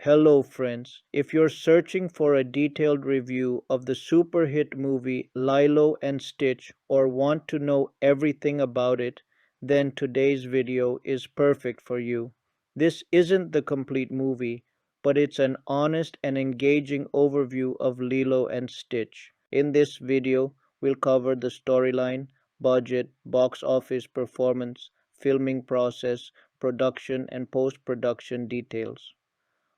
Hello, friends. If you're searching for a detailed review of the super hit movie Lilo and Stitch or want to know everything about it, then today's video is perfect for you. This isn't the complete movie, but it's an honest and engaging overview of Lilo and Stitch. In this video, we'll cover the storyline, budget, box office performance, filming process, production, and post-production details.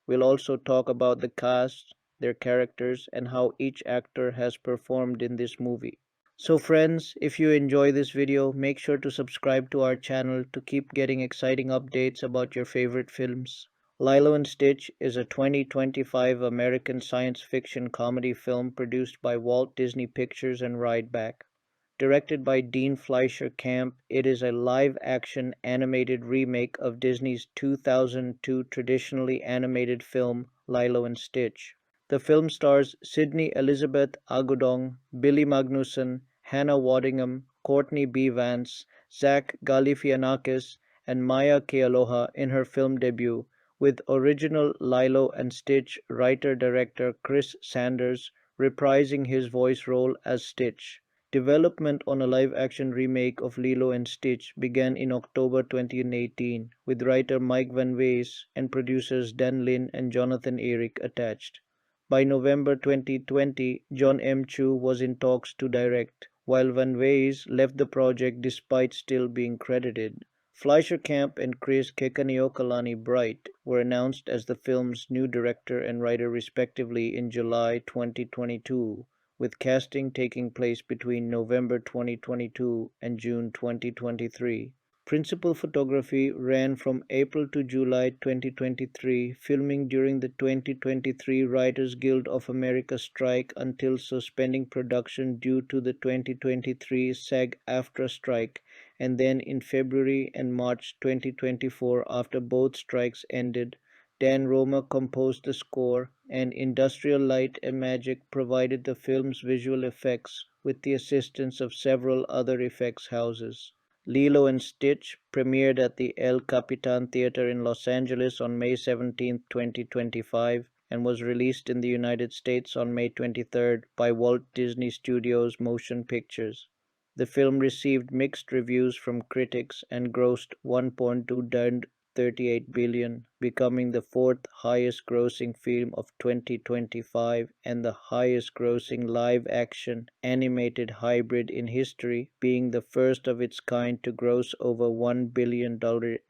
We'll also talk about the cast, their characters, and how each actor has performed in this movie. So friends, if you enjoy this video, make sure to subscribe to our channel to keep getting exciting updates about your favorite films. Lilo and Stitch is a 2025 American science fiction comedy film produced by Walt Disney Pictures and Rideback. Directed by Dean Fleischer Camp, it is a live-action animated remake of Disney's 2002 traditionally animated film Lilo and Stitch. The film stars Sydney Elizebeth Agudong, Billy Magnussen, Hannah Waddingham, Courtney B. Vance, Zach Galifianakis, and Maia Kealoha in her film debut, with original Lilo and Stitch writer-director Chris Sanders reprising his voice role as Stitch. Development on a live-action remake of Lilo and Stitch began in October 2018, with writer Mike Vance and producers Dan Lin and Jonathan Eric attached. By November 2020, John M. Chu was in talks to direct, while Vance left the project despite still being credited. Fleischer Camp and Chris Kekaniokalani Bright were announced as the film's new director and writer respectively in July 2022, with casting taking place between November 2022 and June 2023. Principal photography ran from April to July 2023, filming during the 2023 Writers Guild of America strike until suspending production due to the 2023 SAG-AFTRA strike, and then in February and March 2024 after both strikes ended. Dan Roma composed the score, and Industrial Light and Magic provided the film's visual effects with the assistance of several other effects houses. Lilo and Stitch premiered at the El Capitan Theater in Los Angeles on May 17, 2025, and was released in the United States on May 23 by Walt Disney Studios Motion Pictures. The film received mixed reviews from critics and grossed $1.238 billion, becoming the fourth highest grossing film of 2025 and the highest grossing live-action animated hybrid in history, being the first of its kind to gross over $1 billion.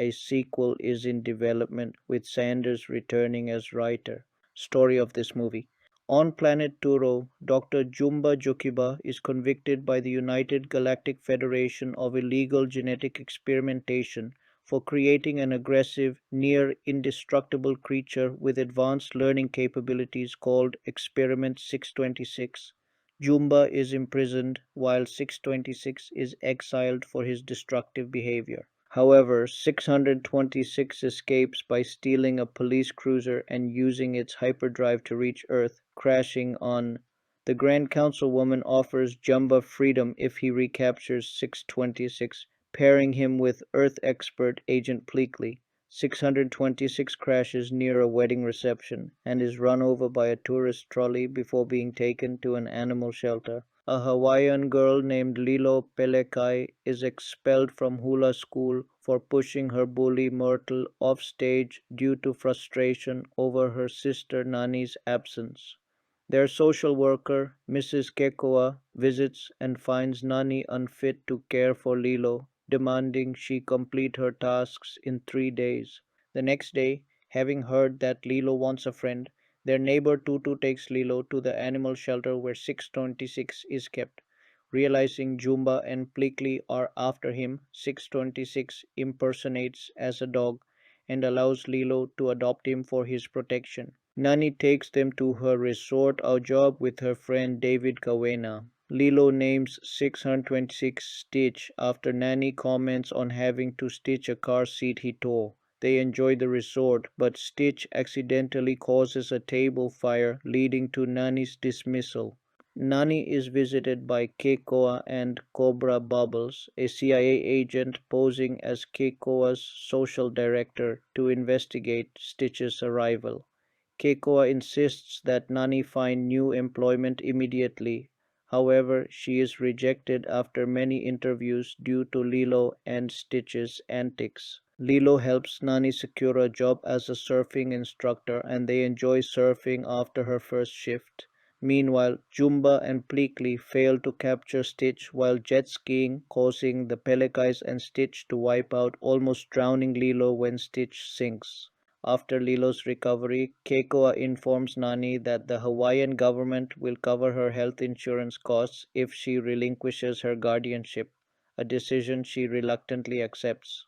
A sequel is in development, with Sanders returning as writer. Story of this movie. On planet Turo, Doctor Jumba Jokiba is convicted by the United Galactic Federation of illegal genetic experimentation for creating an aggressive, near-indestructible creature with advanced learning capabilities called Experiment 626. Jumba is imprisoned while 626 is exiled for his destructive behavior. However, 626 escapes by stealing a police cruiser and using its hyperdrive to reach Earth, crashing on. The Grand Councilwoman offers Jumba freedom if he recaptures 626, pairing him with Earth expert Agent Pleakley. 626 crashes near a wedding reception and is run over by a tourist trolley before being taken to an animal shelter. A Hawaiian girl named Lilo Pelekai is expelled from hula school for pushing her bully Myrtle off stage due to frustration over her sister Nani's absence. Their social worker, Mrs. Kekoa, visits and finds Nani unfit to care for Lilo, demanding she complete her tasks in 3 days. The next day, having heard that Lilo wants a friend, their neighbor Tutu takes Lilo to the animal shelter where 626 is kept. Realizing Jumba and Pleakley are after him, 626 impersonates as a dog and allows Lilo to adopt him for his protection. Nani takes them to her resort or job with her friend David Kawena. Lilo names 626 Stitch after Nani comments on having to stitch a car seat he tore. They enjoy the resort, but Stitch accidentally causes a table fire, leading to Nani's dismissal. Nani is visited by Keikoa and Cobra Bubbles, a CIA agent posing as Keikoa's social director, to investigate Stitch's arrival. Keikoa insists that Nani find new employment immediately. However, she is rejected after many interviews due to Lilo and Stitch's antics. Lilo helps Nani secure a job as a surfing instructor and they enjoy surfing after her first shift. Meanwhile, Jumba and Pleakley fail to capture Stitch while jet skiing, causing the Pelekais and Stitch to wipe out, almost drowning Lilo when Stitch sinks. After Lilo's recovery, Keikoa informs Nani that the Hawaiian government will cover her health insurance costs if she relinquishes her guardianship, a decision she reluctantly accepts.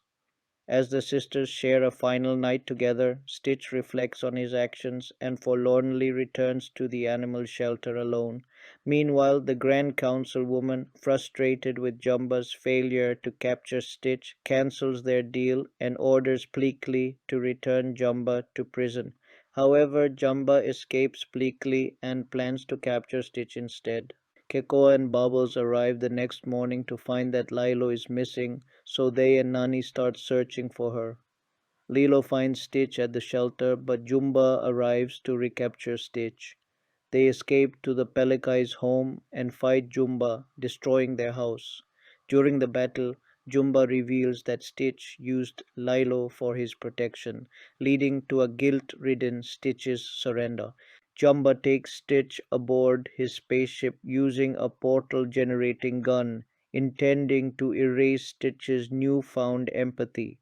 As the sisters share a final night together, Stitch reflects on his actions and forlornly returns to the animal shelter alone. Meanwhile, the Grand Councilwoman, frustrated with Jumba's failure to capture Stitch, cancels their deal and orders Pleakley to return Jumba to prison. However, Jumba escapes Pleakley and plans to capture Stitch instead. Keko and Bubbles arrive the next morning to find that Lilo is missing, so they and Nani start searching for her. Lilo finds Stitch at the shelter, but Jumba arrives to recapture Stitch. They escape to the Pelekai's home and fight Jumba, destroying their house. During the battle, Jumba reveals that Stitch used Lilo for his protection, leading to a guilt-ridden Stitch's surrender. Jumba takes Stitch aboard his spaceship using a portal-generating gun, intending to erase Stitch's newfound empathy.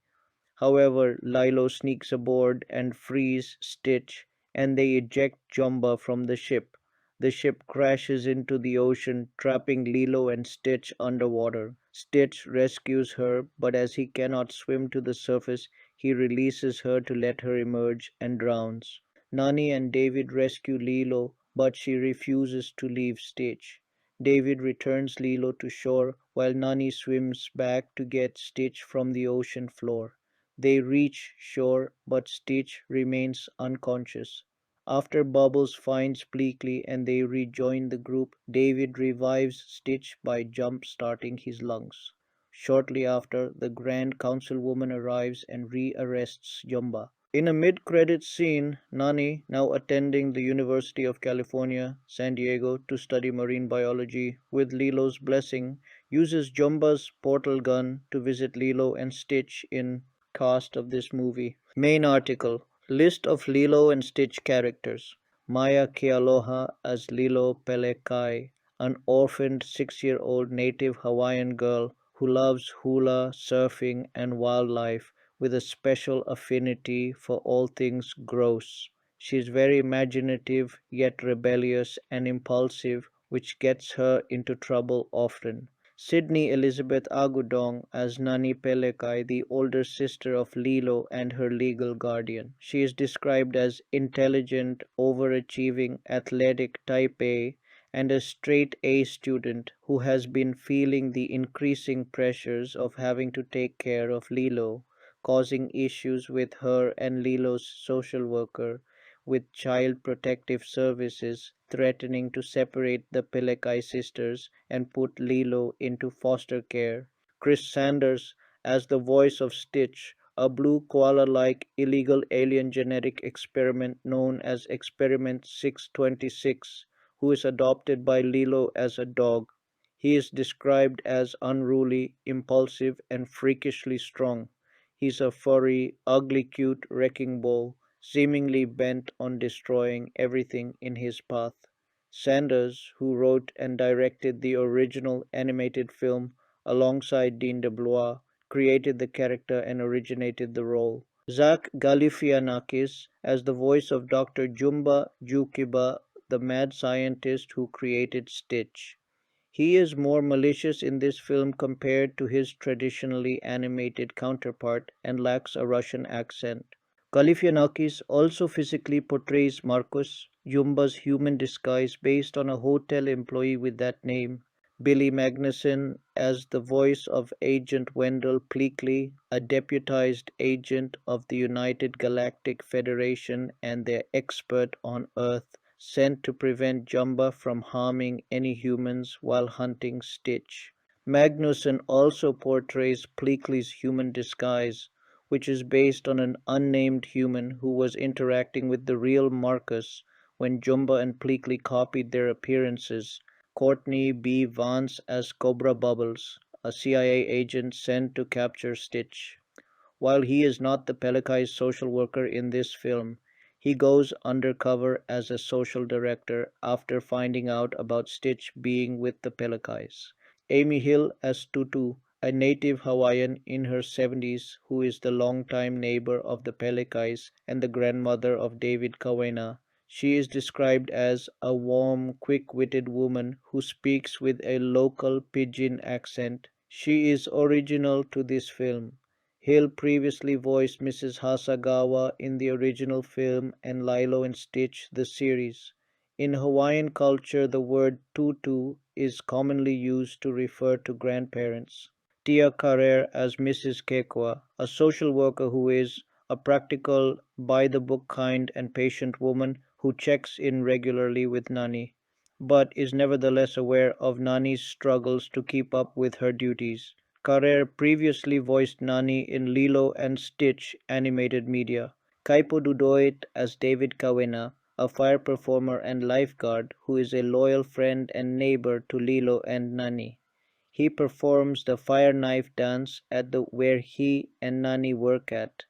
However, Lilo sneaks aboard and frees Stitch, and they eject Jumba from the ship. The ship crashes into the ocean, trapping Lilo and Stitch underwater. Stitch rescues her, but as he cannot swim to the surface, he releases her to let her emerge and drowns. Nani and David rescue Lilo, but she refuses to leave Stitch. David returns Lilo to shore while Nani swims back to get Stitch from the ocean floor. They reach shore, but Stitch remains unconscious. After Bubbles finds Pleakley and they rejoin the group, David revives Stitch by jump-starting his lungs. Shortly after, the Grand Councilwoman arrives and rearrests Jumba. In a mid-credits scene, Nani, now attending the University of California, San Diego to study marine biology, with Lilo's blessing, uses Jumba's portal gun to visit Lilo and Stitch in cast of this movie. Main article: List of Lilo and Stitch characters. Maia Kealoha as Lilo Pelekai, an orphaned 6-year-old native Hawaiian girl who loves hula, surfing, and wildlife with a special affinity for all things gross. She is very imaginative, yet rebellious and impulsive, which gets her into trouble often. Sydney Elizebeth Agudong as Nani Pelekai, the older sister of Lilo and her legal guardian. She is described as intelligent, overachieving, athletic, type A, and a straight A student who has been feeling the increasing pressures of having to take care of Lilo, causing issues with her and Lilo's social worker, with Child Protective Services threatening to separate the Pelekai sisters and put Lilo into foster care. Chris Sanders as the voice of Stitch, a blue koala-like illegal alien genetic experiment known as Experiment 626, who is adopted by Lilo as a dog. He is described as unruly, impulsive, and freakishly strong. He's a furry, ugly cute wrecking ball, seemingly bent on destroying everything in his path. Sanders, who wrote and directed the original animated film alongside Dean DeBlois, created the character and originated the role. Zach Galifianakis as the voice of Dr. Jumba Jukiba, the mad scientist who created Stitch. He is more malicious in this film compared to his traditionally animated counterpart and lacks a Russian accent. Galifianakis also physically portrays Marcus, Jumba's human disguise based on a hotel employee with that name. Billy Magnussen as the voice of Agent Wendell Pleakley, a deputized agent of the United Galactic Federation and their expert on Earth, sent to prevent Jumba from harming any humans while hunting Stitch. Magnussen also portrays Pleakley's human disguise, which is based on an unnamed human who was interacting with the real Marcus when Jumba and Pleakley copied their appearances. Courtney B. Vance as Cobra Bubbles, a CIA agent sent to capture Stitch. While he is not the Pelakai's social worker in this film, he goes undercover as a social director after finding out about Stitch being with the Pelakais. Amy Hill as Tutu, a native Hawaiian in her 70s who is the longtime neighbor of the Pelakais and the grandmother of David Kawena. She is described as a warm, quick-witted woman who speaks with a local pidgin accent. She is original to this film. Hill previously voiced Mrs. Hasagawa in the original film and Lilo and Stitch the series. In Hawaiian culture, the word tutu is commonly used to refer to grandparents. Tia Carrere as Mrs. Kekwa, a social worker who is a practical, by-the-book kind and patient woman who checks in regularly with Nani, but is nevertheless aware of Nani's struggles to keep up with her duties. Carrere previously voiced Nani in Lilo and Stitch animated media. Kaipo Dudoit as David Kawena, a fire performer and lifeguard who is a loyal friend and neighbor to Lilo and Nani. He performs the fire knife dance at the where he and Nani work at.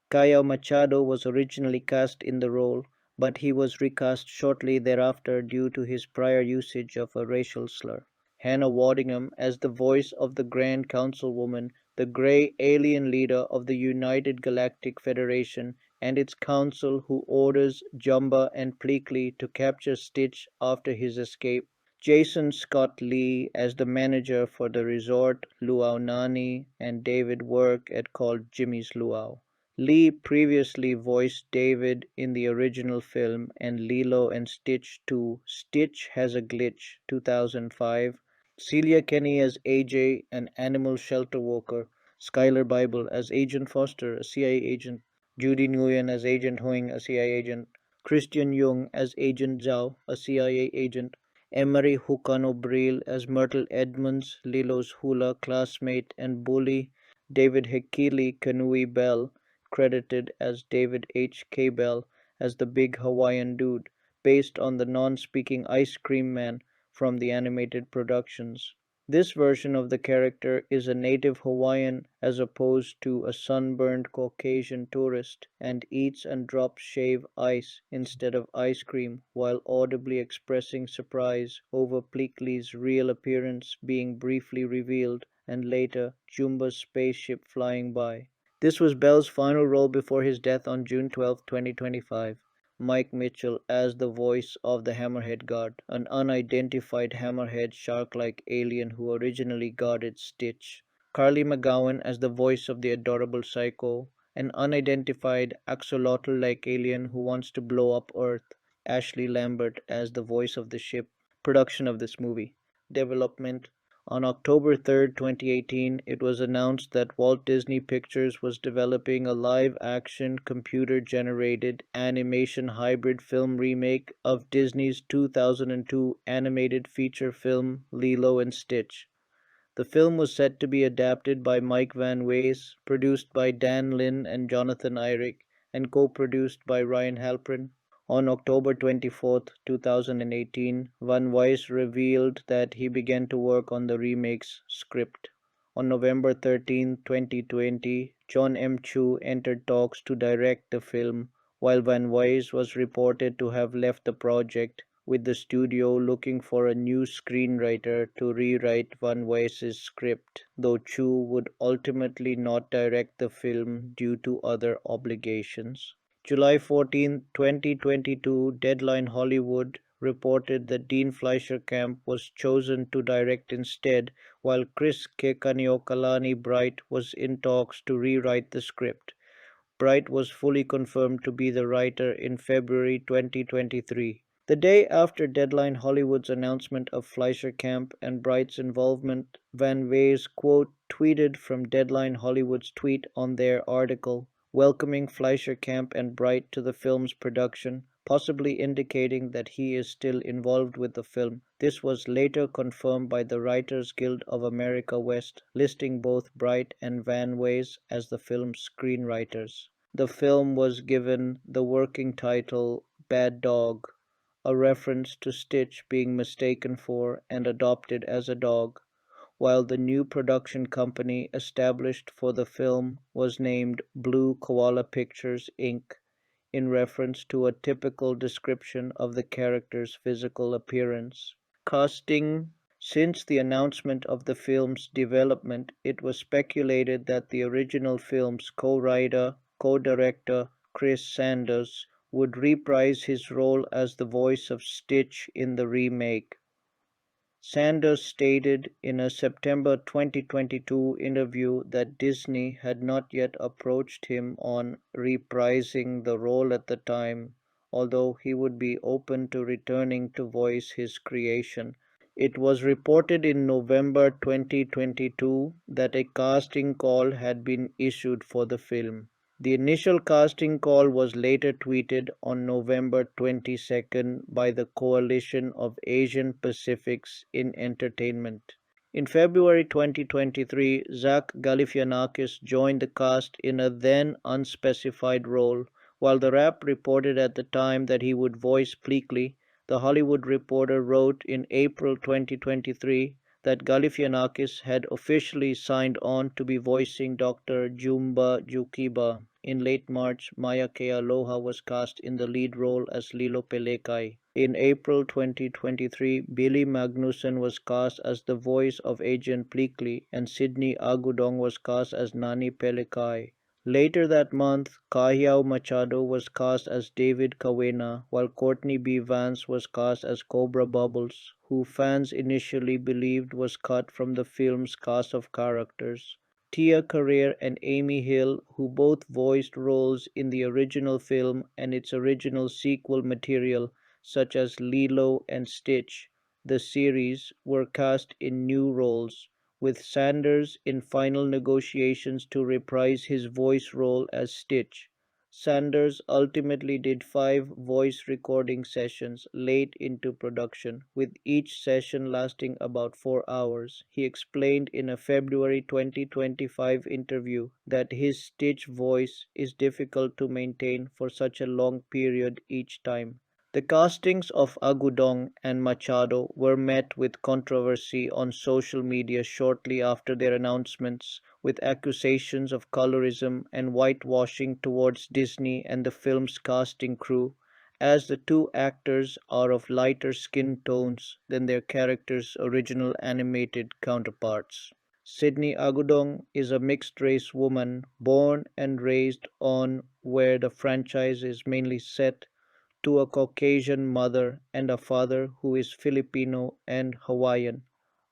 Caio Machado was originally cast in the role, but he was recast shortly thereafter due to his prior usage of a racial slur. Hannah Waddingham as the voice of the Grand Councilwoman, the grey alien leader of the United Galactic Federation and its council who orders Jumba and Pleakley to capture Stitch after his escape. Jason Scott Lee as the manager for the resort Luau Nani and David work at called Jimmy's Luau. Lee previously voiced David in the original film and Lilo and Stitch 2 Stitch Has a Glitch 2005. Celia Kenny as AJ, an animal shelter worker. Skylar Bible as Agent Foster, a CIA agent. Judy Nguyen as Agent Hoing, a CIA agent. Christian Jung as Agent Zhao, a CIA agent. Emery Hucano Bril as Myrtle Edmonds, Lilo's hula classmate and bully. David Hekili Kanui Bell, credited as David H. K. Bell, as the big Hawaiian dude, based on the non-speaking ice cream man from the animated productions. This version of the character is a native Hawaiian as opposed to a sunburned Caucasian tourist and eats and drops shave ice instead of ice cream while audibly expressing surprise over Pleakley's real appearance being briefly revealed and later Jumba's spaceship flying by. This was Bell's final role before his death on June 12, 2025. Mike Mitchell as the voice of the Hammerhead Guard, an unidentified hammerhead shark-like alien who originally guarded Stitch. Carly McGowan as the voice of the adorable Psycho, an unidentified axolotl-like alien who wants to blow up Earth. Ashley Lambert as the voice of the ship. Production of this movie. Development. On October 3, 2018, it was announced that Walt Disney Pictures was developing a live-action, computer-generated animation hybrid film remake of Disney's 2002 animated feature film Lilo and Stitch. The film was set to be adapted by Mike Van Wees, produced by Dan Lin and Jonathan Eyrick, and co-produced by Ryan Halprin. On October 24, 2018, Van Weiss revealed that he began to work on the remake's script. On November 13, 2020, John M. Chu entered talks to direct the film, while Van Weiss was reported to have left the project, with the studio looking for a new screenwriter to rewrite Van Weiss's script, though Chu would ultimately not direct the film due to other obligations. July 14, 2022, Deadline Hollywood reported that Dean Fleischer Camp was chosen to direct instead, while Chris Kekaniokalani Bright was in talks to rewrite the script. Bright was fully confirmed to be the writer in February 2023. The day after Deadline Hollywood's announcement of Fleischer Camp and Bright's involvement, Van Wees quote tweeted from Deadline Hollywood's tweet on their article welcoming Fleischer Camp and Bright to the film's production, possibly indicating that he is still involved with the film. This was later confirmed by the Writers Guild of America West, listing both Bright and Van Ways as the film's screenwriters. The film was given the working title Bad Dog, a reference to Stitch being mistaken for and adopted as a dog, while the new production company established for the film was named Blue Koala Pictures, Inc., in reference to a typical description of the character's physical appearance. Casting. Since the announcement of the film's development, it was speculated that the original film's co-writer, co-director Chris Sanders would reprise his role as the voice of Stitch in the remake. Sanders stated in a September 2022 interview that Disney had not yet approached him on reprising the role at the time, although he would be open to returning to voice his creation. It was reported in November 2022 that a casting call had been issued for the film. The initial casting call was later tweeted on November 22nd by the Coalition of Asian Pacifics in Entertainment. In February 2023, Zach Galifianakis joined the cast in a then unspecified role. While The Wrap reported at the time that he would voice Pleakley, The Hollywood Reporter wrote in April 2023 that Galifianakis had officially signed on to be voicing Dr. Jumba Jukiba. In late March, Maia Kealoha was cast in the lead role as Lilo Pelekai. In April 2023, Billy Magnussen was cast as the voice of Agent Pleakley and Sydney Agudong was cast as Nani Pelekai. Later that month, Kahiao Machado was cast as David Kawena, while Courtney B. Vance was cast as Cobra Bubbles, who fans initially believed was cut from the film's cast of characters. Tia Carrere and Amy Hill, who both voiced roles in the original film and its original sequel material, such as Lilo and Stitch, the series, were cast in new roles, with Sanders in final negotiations to reprise his voice role as Stitch. Sanders ultimately did 5 voice recording sessions late into production, with each session lasting about 4 hours. He explained in a February 2025 interview that his Stitch voice is difficult to maintain for such a long period each time. The castings of Agudong and Machado were met with controversy on social media shortly after their announcements, with accusations of colorism and whitewashing towards Disney and the film's casting crew, as the two actors are of lighter skin tones than their characters' original animated counterparts. Sydney Agudong is a mixed-race woman born and raised on where the franchise is mainly set, to a Caucasian mother and a father who is Filipino and Hawaiian.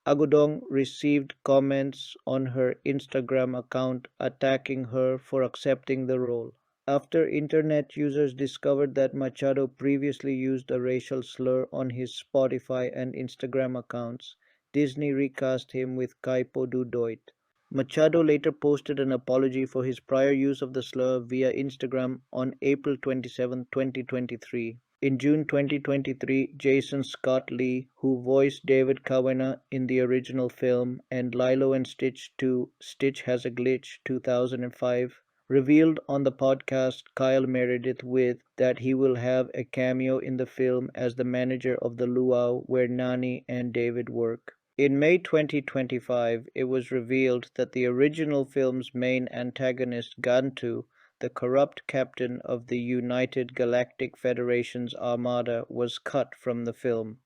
Agudong received comments on her Instagram account attacking her for accepting the role. After internet users discovered that Machado previously used a racial slur on his Spotify and Instagram accounts, Disney recast him with Kaipo Dudoit. Machado later posted an apology for his prior use of the slur via Instagram on April 27, 2023. In June 2023, Jason Scott Lee, who voiced David Kawena in the original film and Lilo and Stitch 2 Stitch Has a Glitch 2005, revealed on the podcast Kyle Meredith with that he will have a cameo in the film as the manager of the luau where Nani and David work. In May 2025, it was revealed that the original film's main antagonist, Gantu, the corrupt captain of the United Galactic Federation's armada, was cut from the film.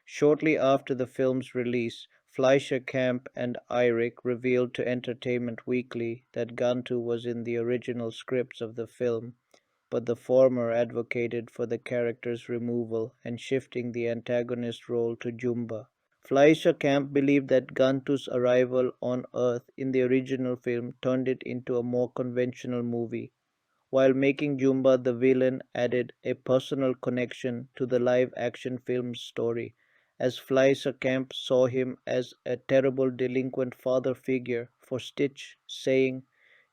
Shortly after the film's release, Fleischer Camp and Eyrick revealed to Entertainment Weekly that Gantu was in the original scripts of the film, but the former advocated for the character's removal and shifting the antagonist role to Jumba. Fleischer Camp believed that Gantu's arrival on Earth in the original film turned it into a more conventional movie, while making Jumba the villain added a personal connection to the live-action film's story, as Fleischer Camp saw him as a terrible delinquent father figure for Stitch, saying,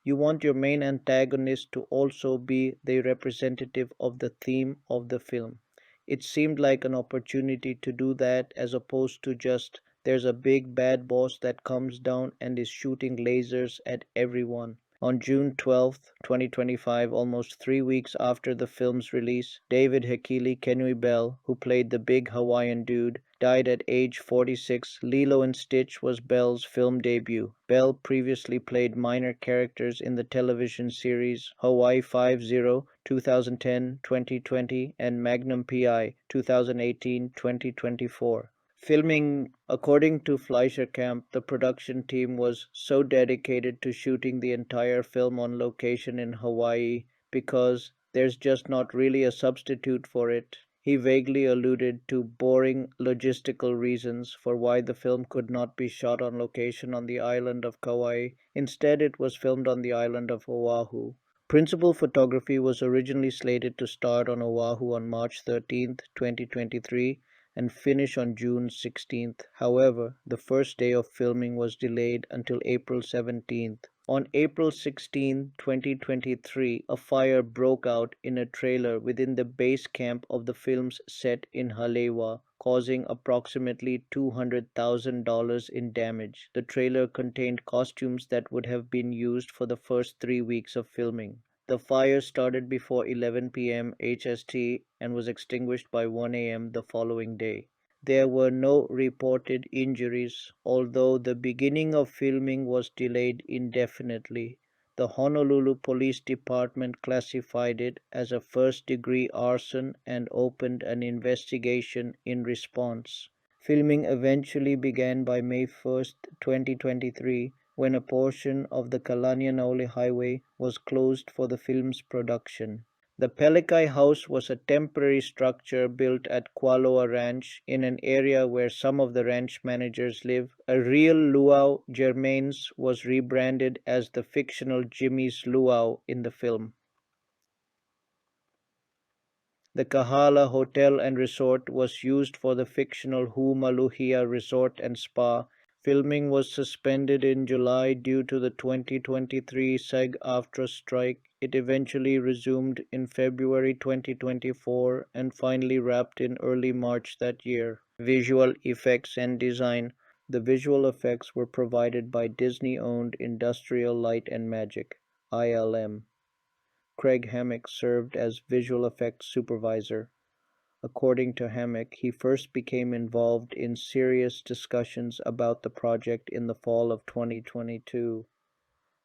You want your main antagonist to also be the representative of the theme of the film. It seemed like an opportunity to do that as opposed to just there's a big bad boss that comes down and is shooting lasers at everyone. On June 12th, 2025, almost 3 weeks after the film's release, David Hakili Kenui Bell, who played the big Hawaiian dude, died at age 46. Lilo and Stitch was Bell's film debut. Bell previously played minor characters in the television series Hawaii Five-0 2010, 2020 and Magnum PI 2018, 2024. Filming, according to Fleischer Camp, the production team was so dedicated to shooting the entire film on location in Hawaii because there's just not really a substitute for it. He vaguely alluded to boring logistical reasons for why the film could not be shot on location on the island of Kauai. Instead, it was filmed on the island of Oahu. Principal photography was originally slated to start on Oahu on March 13th, 2023 and finish on June 16th. However, the first day of filming was delayed until April 17th. On April 16, 2023, a fire broke out in a trailer within the base camp of the film's set in Halewa, causing approximately $200,000 in damage. The trailer contained costumes that would have been used for the first 3 weeks of filming. The fire started before 11 p.m. HST and was extinguished by 1 a.m. the following day. There were no reported injuries, although the beginning of filming was delayed indefinitely. The Honolulu Police Department classified it as a first-degree arson and opened an investigation in response. Filming eventually began by May 1st, 2023, when a portion of the Kalanianaole Highway was closed for the film's production. The Pelikai House was a temporary structure built at Kualoa Ranch in an area where some of the ranch managers live. A real luau, Germain's, was rebranded as the fictional Jimmy's Luau in the film. The Kahala Hotel and Resort was used for the fictional Humaluhia Resort and Spa. Filming was suspended in July due to the 2023 SAG-AFTRA strike. It eventually resumed in February 2024 and finally wrapped in early March that year. Visual effects and design. The visual effects were provided by Disney-owned Industrial Light and Magic, ILM. Craig Hammack served as visual effects supervisor. According to Hammack, he first became involved in serious discussions about the project in the fall of 2022.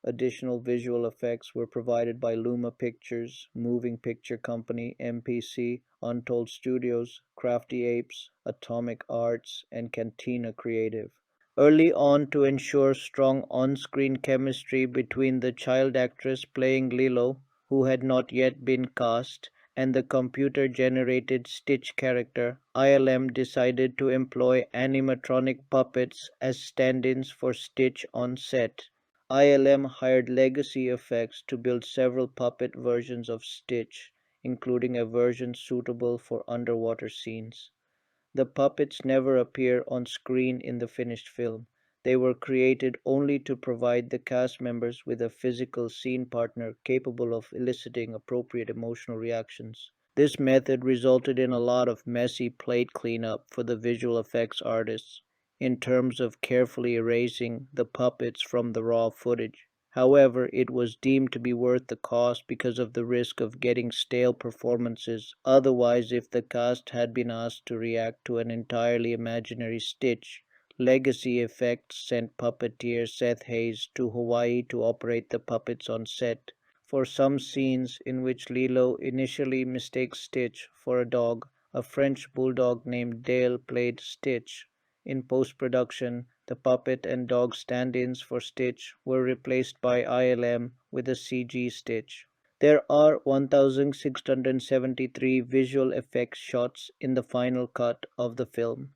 Additional visual effects were provided by Luma Pictures, Moving Picture Company, MPC, Untold Studios, Crafty Apes, Atomic Arts, and Cantina Creative. Early on, to ensure strong on-screen chemistry between the child actress playing Lilo, who had not yet been cast, and the computer-generated Stitch character, ILM decided to employ animatronic puppets as stand-ins for Stitch on set. ILM hired Legacy Effects to build several puppet versions of Stitch, including a version suitable for underwater scenes. The puppets never appear on screen in the finished film. They were created only to provide the cast members with a physical scene partner capable of eliciting appropriate emotional reactions. This method resulted in a lot of messy plate cleanup for the visual effects artists in terms of carefully erasing the puppets from the raw footage. However, it was deemed to be worth the cost because of the risk of getting stale performances. Otherwise, if the cast had been asked to react to an entirely imaginary Stitch, Legacy Effects sent puppeteer Seth Hayes to Hawaii to operate the puppets on set. For some scenes in which Lilo initially mistakes Stitch for a dog, a French bulldog named Dale played Stitch. In post-production, the puppet and dog stand-ins for Stitch were replaced by ILM with a CG Stitch. There are 1,673 visual effects shots in the final cut of the film.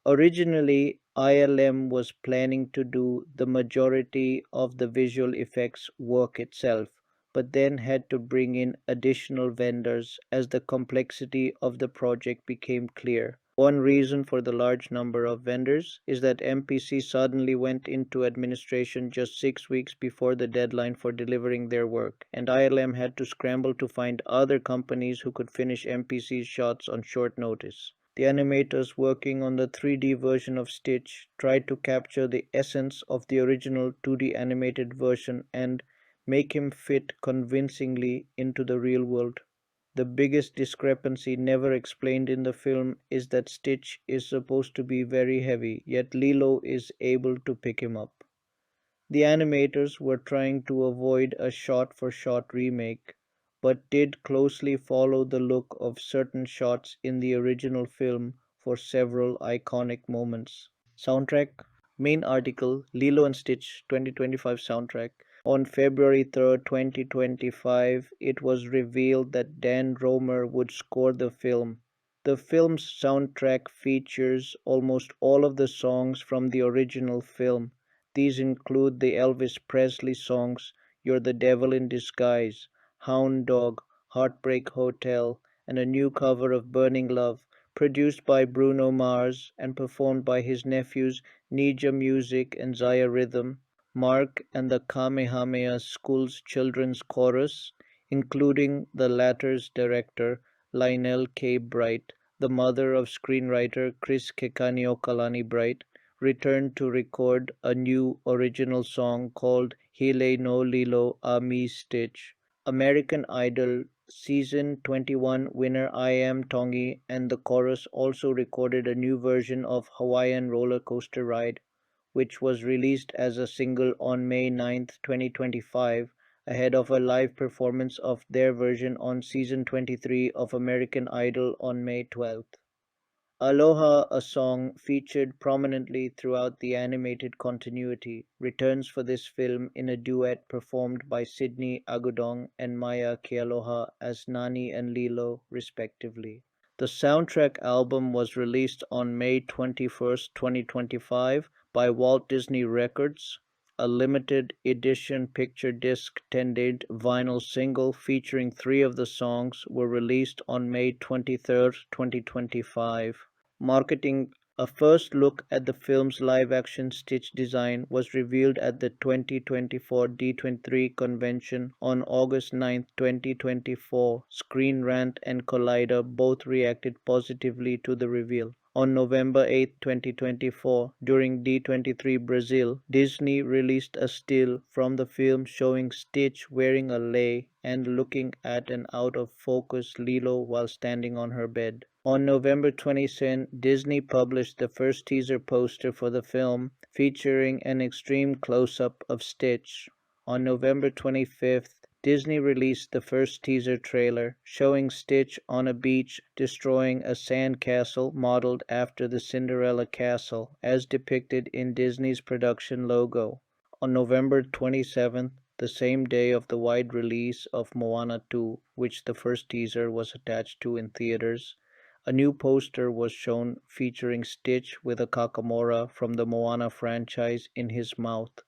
Originally, ILM was planning to do the majority of the visual effects work itself, but then had to bring in additional vendors as the complexity of the project became clear. One reason for the large number of vendors is that MPC suddenly went into administration just 6 weeks before the deadline for delivering their work, and ILM had to scramble to find other companies who could finish MPC's shots on short notice. The animators working on the 3D version of Stitch tried to capture the essence of the original 2D animated version and make him fit convincingly into the real world. The biggest discrepancy never explained in the film is that Stitch is supposed to be very heavy, yet Lilo is able to pick him up. The animators were trying to avoid a shot for shot remake, but did closely follow the look of certain shots in the original film for several iconic moments. Soundtrack. Main article Lilo and Stitch 2025 soundtrack. On February 3rd, 2025, it was revealed that Dan Romer would score the film. The film's soundtrack features almost all of the songs from the original film. These include the Elvis Presley songs You're the Devil in Disguise, Hound Dog, Heartbreak Hotel, and a new cover of Burning Love, produced by Bruno Mars and performed by his nephews Nija Music and Zaya Rhythm, Mark and the Kamehameha School's children's chorus, including the latter's director, Lionel K. Bright, the mother of screenwriter Chris Kekaniokalani Bright, returned to record a new original song called Hile no Lilo a Mi Stitch. American Idol Season 21 winner I Am Tongi and the chorus also recorded a new version of Hawaiian Roller Coaster Ride, which was released as a single on May 9th, 2025, ahead of a live performance of their version on season 23 of American Idol on May 12th. Aloha, a song featured prominently throughout the animated continuity, returns for this film in a duet performed by Sydney Agudong and Maia Kealoha as Nani and Lilo, respectively. The soundtrack album was released on May 21st, 2025 by Walt Disney Records. A limited edition picture disc 10-inch vinyl single featuring three of the songs were released on May 23rd, 2025. Marketing. A first look at the film's live-action Stitch design was revealed at the 2024 D23 convention on August 9th, 2024. Screen Rant and Collider both reacted positively to the reveal. On November 8th, 2024, during D23 Brazil, Disney released a still from the film showing Stitch wearing a lei and looking at an out-of-focus Lilo while standing on her bed. On November 22nd, Disney published the first teaser poster for the film, featuring an extreme close-up of Stitch. On November 25th, Disney released the first teaser trailer, showing Stitch on a beach destroying a sand castle modeled after the Cinderella Castle, as depicted in Disney's production logo. On November 27th, the same day of the wide release of Moana 2, which the first teaser was attached to in theaters, a new poster was shown featuring Stitch with a Kakamora from the Moana franchise in his mouth,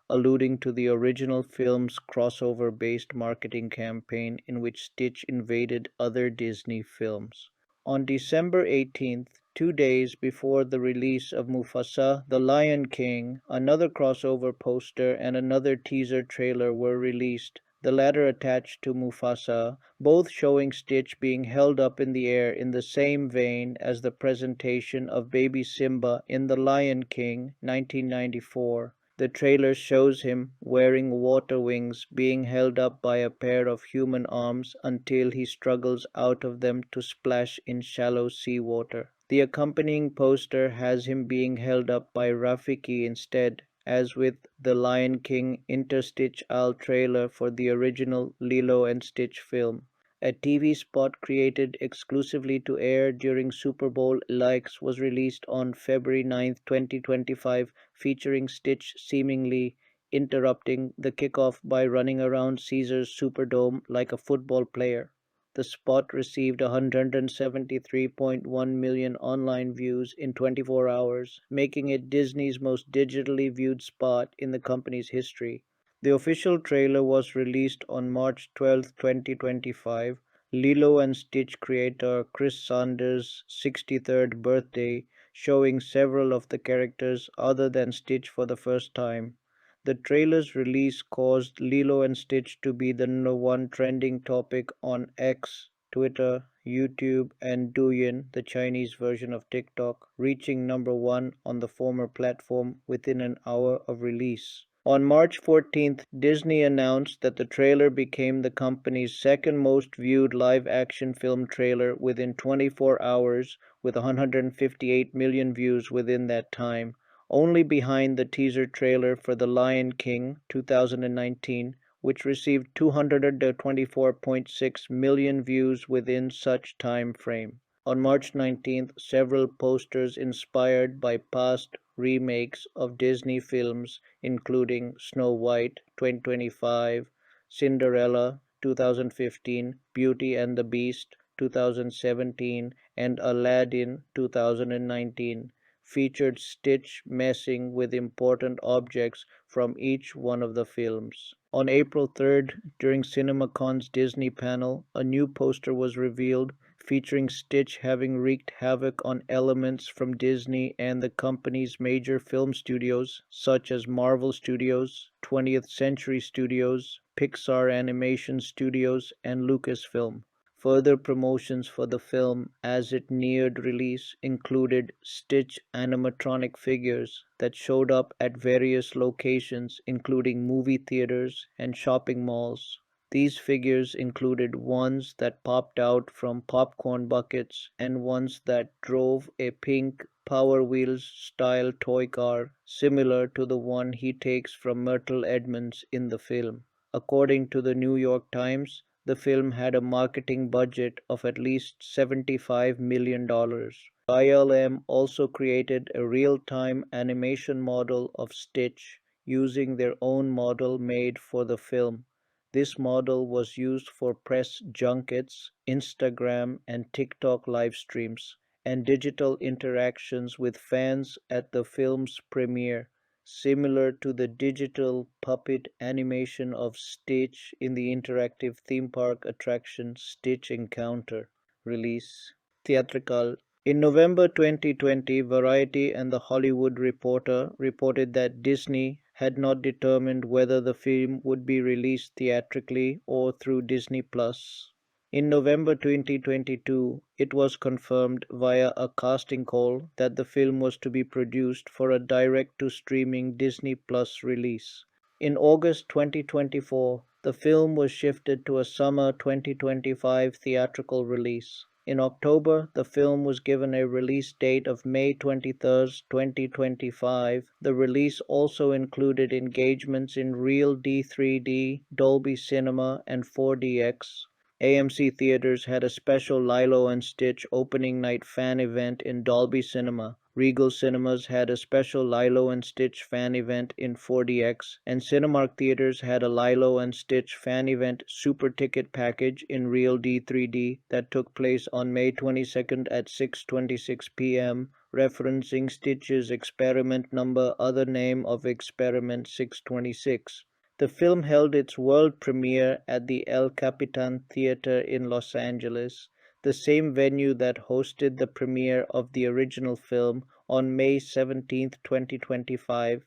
alluding to the original film's crossover-based marketing campaign in which Stitch invaded other Disney films. On December 18th, 2 days before the release of Mufasa, The Lion King, another crossover poster and another teaser trailer were released, the latter attached to Mufasa, both showing Stitch being held up in the air in the same vein as the presentation of baby Simba in The Lion King 1994. The trailer shows him wearing water wings being held up by a pair of human arms until he struggles out of them to splash in shallow seawater. The accompanying poster has him being held up by Rafiki instead, as with the Lion King interstitial trailer for the original Lilo and Stitch film. A TV spot created exclusively to air during Super Bowl likes was released on February 9th, 2025, featuring Stitch seemingly interrupting the kickoff by running around Caesars Superdome like a football player. The spot received 173.1 million online views in 24 hours, making it Disney's most digitally viewed spot in the company's history. The official trailer was released on March 12, 2025. Lilo and Stitch creator Chris Sanders' 63rd birthday, showing several of the characters other than Stitch for the first time. The trailer's release caused Lilo and Stitch to be the #1 trending topic on X, Twitter, YouTube, and Douyin, the Chinese version of TikTok, reaching #1 on the former platform within an hour of release. On March 14th, Disney announced that the trailer became the company's second most viewed live action film trailer within 24 hours, with 158 million views within that time, only behind the teaser trailer for The Lion King 2019, which received 224.6 million views within such time frame. On March 19th, several posters inspired by past remakes of Disney films, including Snow White 2025, Cinderella 2015, Beauty and the Beast 2017, and Aladdin 2019, featured Stitch messing with important objects from each one of the films. On April 3rd, during CinemaCon's Disney panel, a new poster was revealed featuring Stitch having wreaked havoc on elements from Disney and the company's major film studios, such as Marvel Studios, 20th Century Studios, Pixar Animation Studios, and Lucasfilm. Further promotions for the film as it neared release included Stitch animatronic figures that showed up at various locations, including movie theaters and shopping malls. These figures included ones that popped out from popcorn buckets and ones that drove a pink Power Wheels style toy car similar to the one he takes from Myrtle Edmonds in the film. According to the New York Times, the film had a marketing budget of at least $75 million. ILM also created a real-time animation model of Stitch using their own model made for the film. This model was used for press junkets, Instagram and TikTok live streams, and digital interactions with fans at the film's premiere, similar to the digital puppet animation of Stitch in the interactive theme park attraction Stitch Encounter. Release theatrical. In November 2020, Variety and The Hollywood Reporter reported that Disney had not determined whether the film would be released theatrically or through Disney Plus. In November 2022, it was confirmed via a casting call that the film was to be produced for a direct-to-streaming Disney Plus release. In August 2024, the film was shifted to a summer 2025 theatrical release. In October, the film was given a release date of May 23, 2025. The release also included engagements in Real D3D, Dolby Cinema, and 4DX. AMC Theaters had a special Lilo and Stitch opening night fan event in Dolby Cinema. Regal Cinemas had a special Lilo and Stitch fan event in 4DX, and Cinemark Theaters had a Lilo and Stitch fan event super ticket package in Real D3D that took place on May 22nd at 6:26 p.m., referencing Stitch's experiment number, other name of Experiment 626. The film held its world premiere at the El Capitan Theater in Los Angeles, the same venue that hosted the premiere of the original film on May 17, 2025.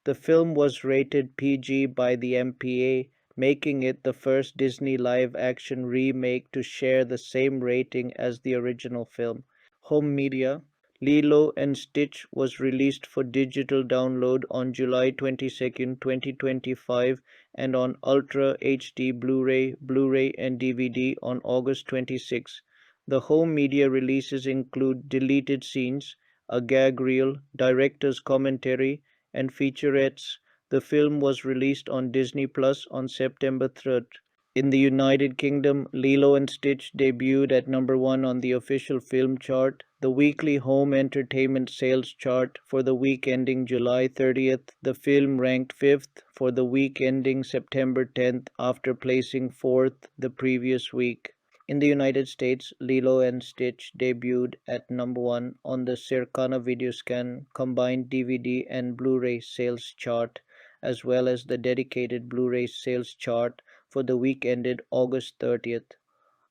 The film was rated PG by the MPA, making it the first Disney live-action remake to share the same rating as the original film. Home media. Lilo and Stitch was released for digital download on July 22, 2025, and on Ultra HD Blu-ray, Blu-ray and DVD on August 26. The home media releases include deleted scenes, a gag reel, director's commentary, and featurettes. The film was released on Disney Plus on September 3rd. In the United Kingdom, Lilo and Stitch debuted at #1 on the official film chart, the weekly home entertainment sales chart. For the week ending July 30th, the film ranked 5th for the week ending September 10th after placing 4th the previous week. In the United States, Lilo and Stitch debuted at #1 on the Circana Videoscan combined DVD and Blu-ray sales chart, as well as the dedicated Blu-ray sales chart for the week ended August 30th.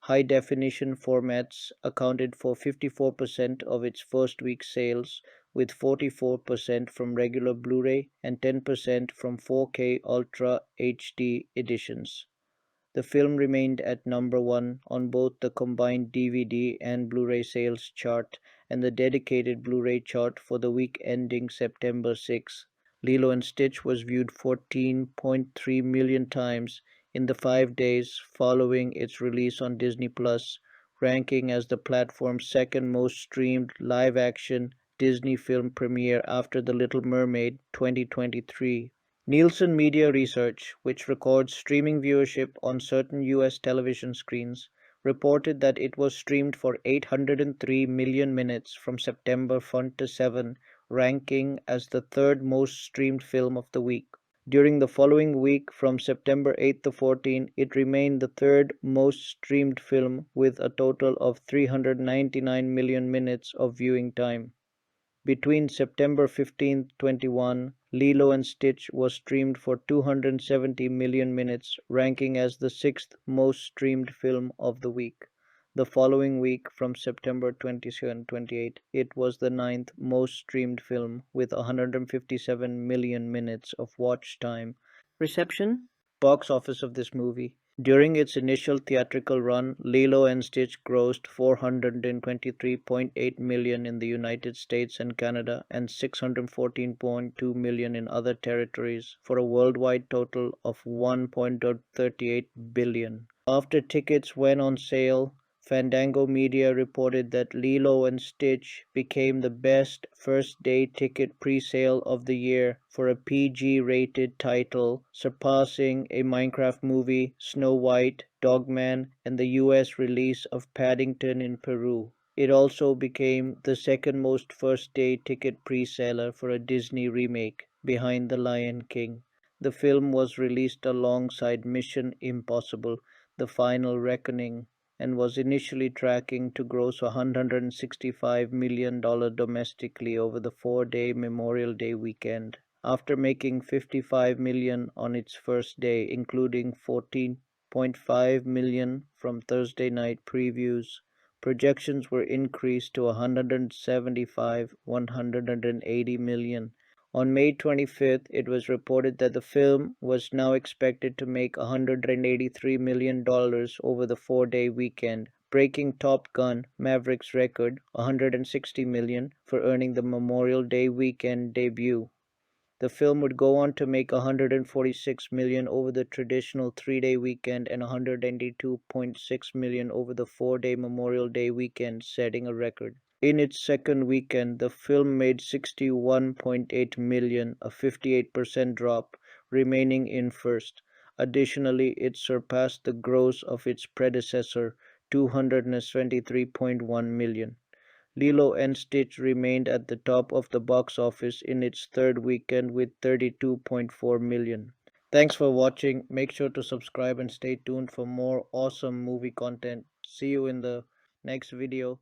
high-definition formats accounted for 54% of its first week sales, with 44% from regular Blu-ray and 10% from 4K Ultra HD editions. The film remained at number one on both the combined DVD and Blu-ray sales chart and the dedicated Blu-ray chart for the week ending September 6. Lilo and Stitch was viewed 14.3 million times in the 5 days following its release on Disney Plus, ranking as the platform's second most streamed live-action Disney film premiere after The Little Mermaid 2023. Nielsen Media Research, which records streaming viewership on certain US television screens, reported that it was streamed for 803 million minutes from September 1 to 7, ranking as the third most streamed film of the week. During the following week, from September 8 to 14, it remained the third most streamed film with a total of 399 million minutes of viewing time. Between September 15, 21, Lilo and Stitch was streamed for 270 million minutes, ranking as the sixth most streamed film of the week. The following week, from September 27, 28, it was the ninth most streamed film with 157 million minutes of watch time. Reception? Box office of this movie. During its initial theatrical run, Lilo and Stitch grossed $423.8 million in the United States and Canada and $614.2 million in other territories for a worldwide total of $1.38 billion. After tickets went on sale, Fandango Media reported that Lilo and Stitch became the best first-day ticket pre-sale of the year for a PG-rated title, surpassing a Minecraft movie, Snow White, Dogman, and the US release of Paddington in Peru. It also became the second most first-day ticket pre-seller for a Disney remake, behind The Lion King. The film was released alongside Mission Impossible: The Final Reckoning, and was initially tracking to gross $165 million domestically over the 4-day Memorial Day weekend. After making $55 million on its first day, including $14.5 million from Thursday night previews, projections were increased to $180 million. On May 25th, it was reported that the film was now expected to make $183 million over the 4-day weekend, breaking Top Gun: Maverick's record, $160 million, for earning the Memorial Day weekend debut. The film would go on to make $146 million over the traditional 3-day weekend and $182.6 million over the 4-day Memorial Day weekend, setting a record. In its second weekend, the film made $61.8 million, a 58% drop, remaining in first. Additionally, it surpassed the gross of its predecessor, $223.1 million. Lilo and Stitch remained at the top of the box office in its third weekend with $32.4 million. Thanks for watching. Make sure to subscribe and stay tuned for more awesome movie content. See you in the next video.